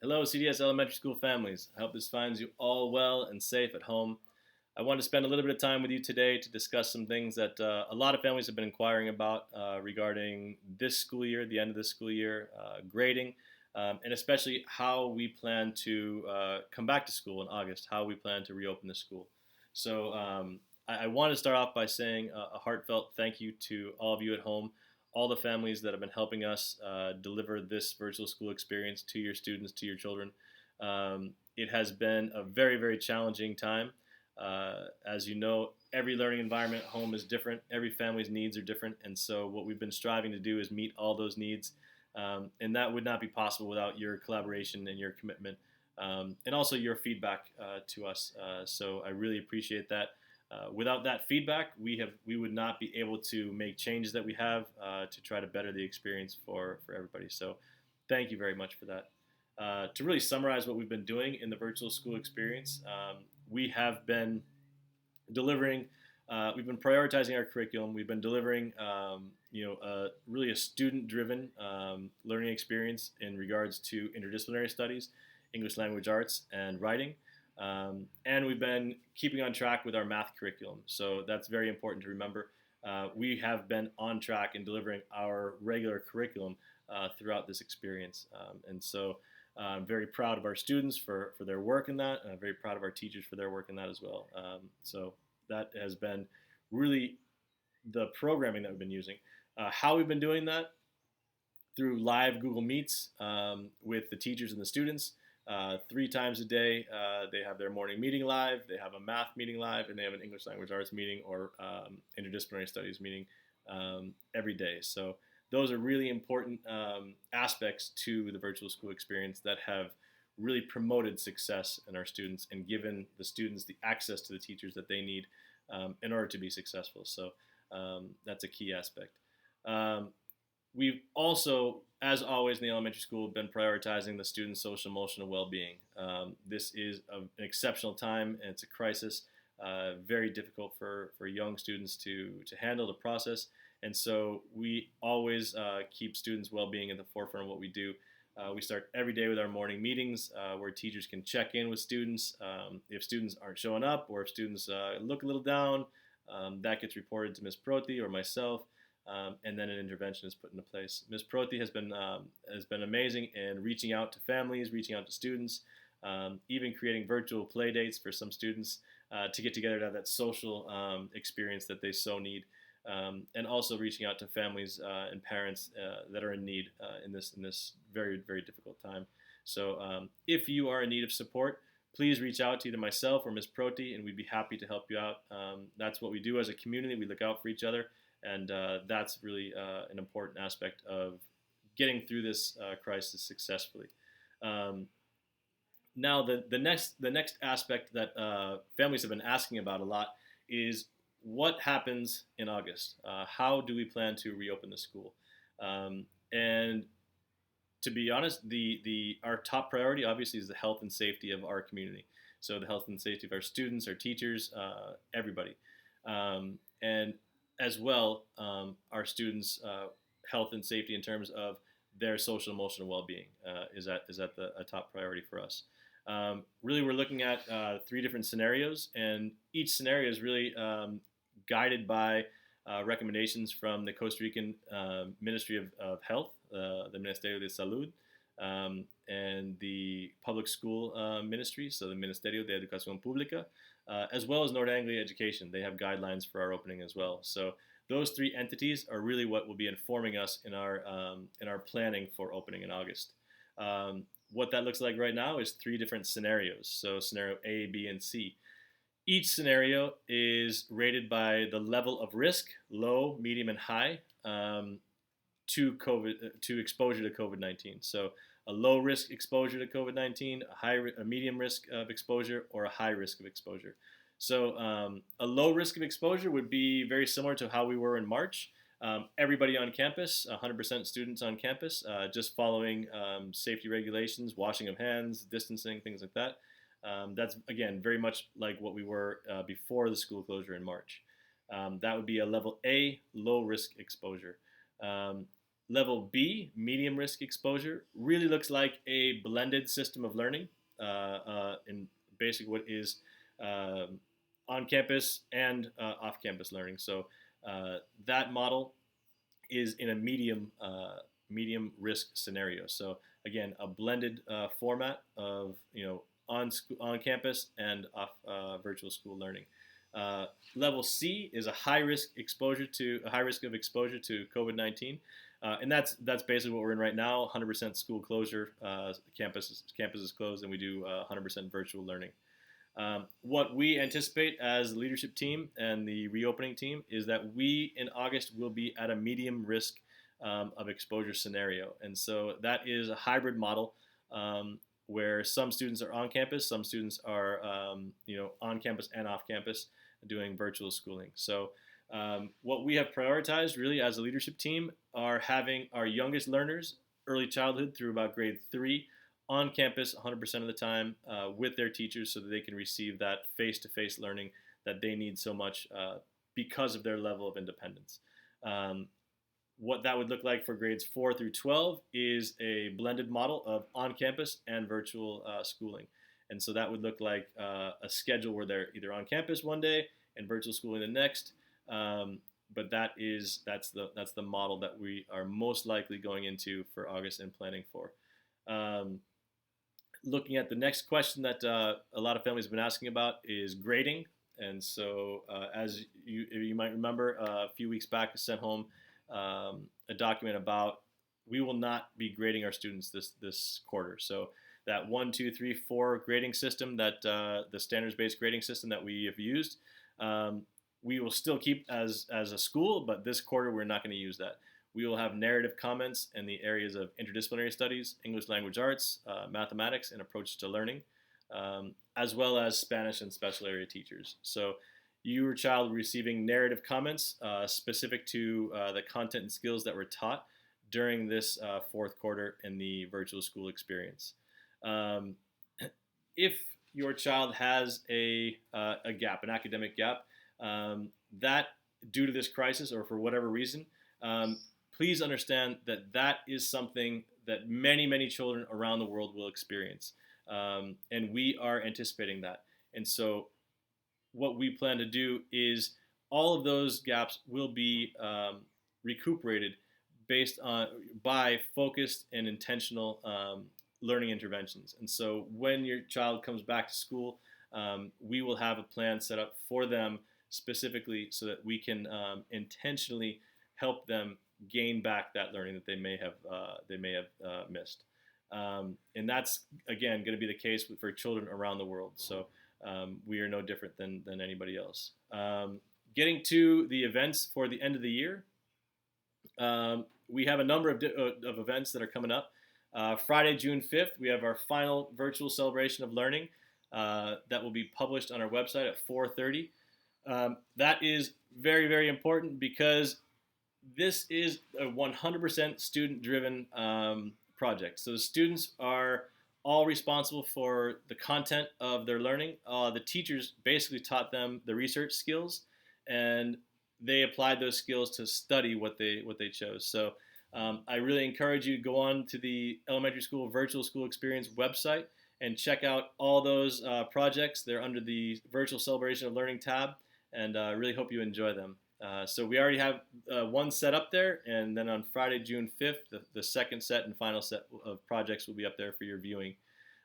Hello, CDS Elementary School families. I hope this finds you all well and safe at home. I want to spend a little bit of time with you today to discuss some things that a lot of families have been inquiring about regarding this school year, the end of this school year, grading, and especially how we plan to come back to school in August, how we plan to reopen the school. So I want to start off by saying a heartfelt thank you to all of you at home, all the families that have been helping us deliver this virtual school experience to your students, to your children. It has been a very, very challenging time. As you know, every learning environment at home is different. Every family's needs are different. And so what we've been striving to do is meet all those needs. And that would not be possible without your collaboration and your commitment, and also your feedback to us. So I really appreciate that. Without that feedback, we would not be able to make changes that we have to try to better the experience for everybody. So thank you very much for that. To really summarize what we've been doing in the virtual school experience, we have been delivering, we've been prioritizing our curriculum. We've been delivering, really a student-driven learning experience in regards to interdisciplinary studies, English language arts, and writing. And we've been keeping on track with our math curriculum. So that's very important to remember. We have been on track in delivering our regular curriculum throughout this experience. And so I'm very proud of our students for their work in that. And I'm very proud of our teachers for their work in that as well. So that has been really the programming that we've been using. How we've been doing that? Through live Google Meets with the teachers and the students. 3 times a day, they have their morning meeting live, they have a math meeting live, and they have an English language arts meeting or interdisciplinary studies meeting every day. So those are really important aspects to the virtual school experience that have really promoted success in our students and given the students the access to the teachers that they need in order to be successful. So that's a key aspect. We've also, as always in the elementary school, been prioritizing the students' social emotional well-being. This is an exceptional time, and it's a crisis, very difficult for young students to handle the process. And so we always keep students' well-being at the forefront of what we do. We start every day with our morning meetings where teachers can check in with students. If students aren't showing up or if students look a little down, that gets reported to Ms. Proti or myself. And then an intervention is put into place. Ms. Proti has been amazing in reaching out to families, reaching out to students, even creating virtual play dates for some students to get together to have that social experience that they so need, and also reaching out to families and parents that are in need in this very, very difficult time. So if you are in need of support, please reach out to either myself or Ms. Proti, and we'd be happy to help you out. That's what we do as a community. We look out for each other. And that's really an important aspect of getting through this crisis successfully. Now, the next aspect that families have been asking about a lot is what happens in August. How do we plan to reopen the school? And to be honest, our top priority obviously is the health and safety of our community. So the health and safety of our students, our teachers, everybody, and as well, our students' health and safety in terms of their social emotional well-being is at a top priority for us. Really, we're looking at 3 different scenarios, and each scenario is really guided by recommendations from the Costa Rican Ministry of Health, the Ministerio de Salud, and the public school ministry, so the Ministerio de Educación Pública, as well as North Anglia Education. They have guidelines for our opening as well. So those 3 entities are really what will be informing us in our planning for opening in August. What that looks like right now is 3 different scenarios. So scenario A, B, and C. Each scenario is rated by the level of risk, low, medium, and high, to exposure to COVID-19. So a low risk exposure to COVID-19, a medium risk of exposure, or a high risk of exposure. So a low risk of exposure would be very similar to how we were in March. Everybody on campus, 100% students on campus, just following safety regulations, washing of hands, distancing, things like that. That's, again, very much like what we were before the school closure in March. That would be a level A, low risk exposure. Level B, medium risk exposure, really looks like a blended system of learning in basically what is um on campus and off campus learning. So that model is in a medium risk scenario. So again, a blended format of on campus and off virtual school learning. Level C is a high risk of exposure to COVID-19, and that's basically what we're in right now. 100% school closure, campus is closed, and we do 100% virtual learning. What we anticipate as the leadership team and the reopening team is that we in August will be at a medium risk of exposure scenario. And so that is a hybrid model where some students are on campus, some students are on campus and off campus doing virtual schooling. So what we have prioritized really as a leadership team are having our youngest learners, early childhood through about grade 3, on campus 100% of the time with their teachers so that they can receive that face-to-face learning that they need so much because of their level of independence. What that would look like for grades 4 through 12 is a blended model of on-campus and virtual schooling. And so that would look like a schedule where they're either on campus one day and virtual schooling the next. But that's the model that we are most likely going into for August and planning for. Looking at the next question that a lot of families have been asking about is grading. And so as you might remember, a few weeks back I sent home a document about we will not be grading our students this quarter. So that 1, 2, 3, 4 grading system, that the standards-based grading system that we have used, we will still keep as a school, but this quarter we're not going to use that. We will have narrative comments in the areas of interdisciplinary studies, English language arts, mathematics, and approach to learning, as well as Spanish and special area teachers. So your child receiving narrative comments specific to the content and skills that were taught during this fourth quarter in the virtual school experience. If your child has a gap, an academic gap, that due to this crisis or for whatever reason, please understand that that is something that many, many children around the world will experience. And we are anticipating that. And so what we plan to do is all of those gaps will be recuperated by focused and intentional learning interventions. And so when your child comes back to school, we will have a plan set up for them specifically so that we can intentionally help them gain back that learning that they may have missed. And that's again going to be the case for children around the world. So we are no different than anybody else. Getting to the events for the end of the year, we have a number of events that are coming up. Friday, June 5th, we have our final virtual celebration of learning that will be published on our website at 4:30. That is very, very important because this is a 100% student-driven project. So the students are all responsible for the content of their learning. The teachers basically taught them the research skills, and they applied those skills to study what they chose. So I really encourage you to go on to the Elementary School Virtual School Experience website and check out all those projects. They're under the Virtual Celebration of Learning tab, and I really hope you enjoy them. So we already have one set up there, and then on Friday, June 5th, the second set and final set of projects will be up there for your viewing.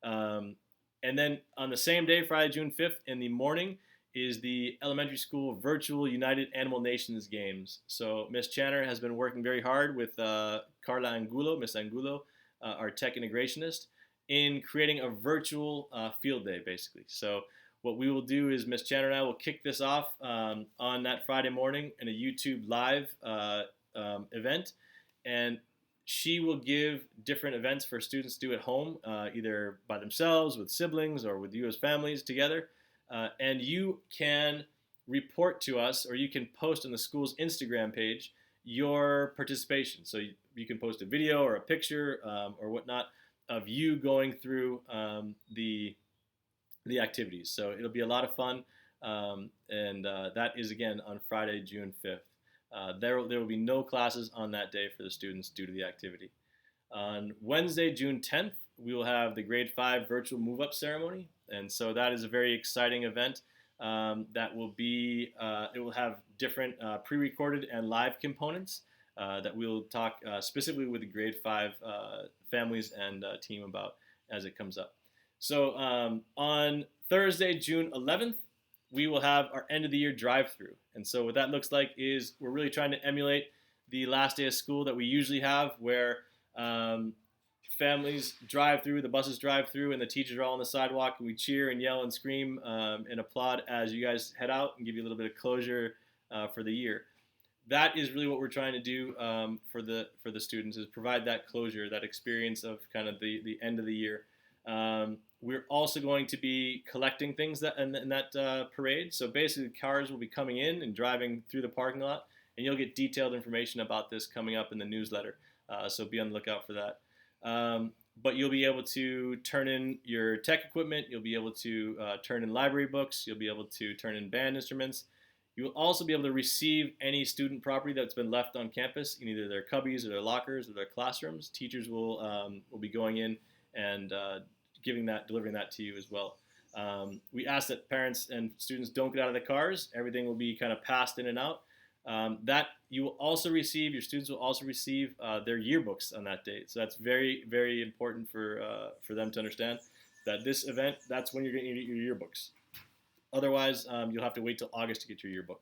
And then on the same day, Friday, June 5th, in the morning, is the Elementary School Virtual United Animal Nations Games. So Miss Channer has been working very hard with Carla Angulo, Miss Angulo, our tech integrationist, in creating a virtual field day, basically. So what we will do is Miss Channer and I will kick this off on that Friday morning in a YouTube live event, and she will give different events for students to do at home, either by themselves, with siblings, or with you as families together. And you can report to us, or you can post on the school's Instagram page your participation. So you can post a video or a picture or whatnot of you going through the activities. So it'll be a lot of fun, and that is again on Friday, June 5th. There will be no classes on that day for the students due to the activity. On Wednesday, June 10th, we will have the grade 5 virtual move up ceremony. And so that is a very exciting event that will be, it will have different pre recorded and live components that we'll talk specifically with the grade 5 families and team about as it comes up. So on Thursday, June 11th, we will have our end of the year drive through. And so what that looks like is we're really trying to emulate the last day of school that we usually have, where families drive through, the buses drive through, and the teachers are all on the sidewalk, and we cheer and yell and scream and applaud as you guys head out and give you a little bit of closure for the year. That is really what we're trying to do for the students, is provide that closure, that experience of kind of the end of the year. We're also going to be collecting things in that parade. So basically, cars will be coming in and driving through the parking lot, and you'll get detailed information about this coming up in the newsletter. So be on the lookout for that. But you'll be able to turn in your tech equipment. You'll be able to turn in library books. You'll be able to turn in band instruments. You will also be able to receive any student property that's been left on campus in either their cubbies or their lockers or their classrooms. Teachers will be going in and delivering that to you as well. We ask that parents and students don't get out of the cars. Everything will be kind of passed in and out. That you will also receive, your students will also receive their yearbooks on that date. So that's very, very important for them to understand that this event, that's when you're going to get your yearbooks. Otherwise, you'll have to wait till August to get your yearbook.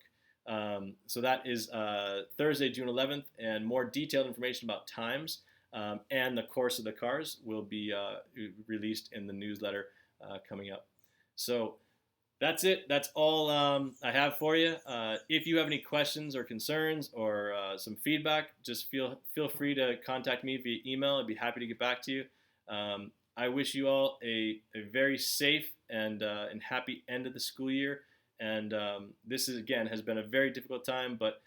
So that is Thursday, June 11th, and more detailed information about times and the course of the cars will be released in the newsletter coming up. So that's it. That's all I have for you. If you have any questions or concerns or some feedback, just feel free to contact me via email. I'd be happy to get back to you. I wish you all a very safe and happy end of the school year. And this has been a very difficult time, but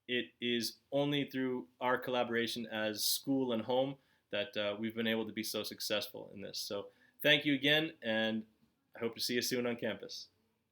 it is only through our collaboration as school and home that we've been able to be so successful in this. So thank you again, and I hope to see you soon on campus.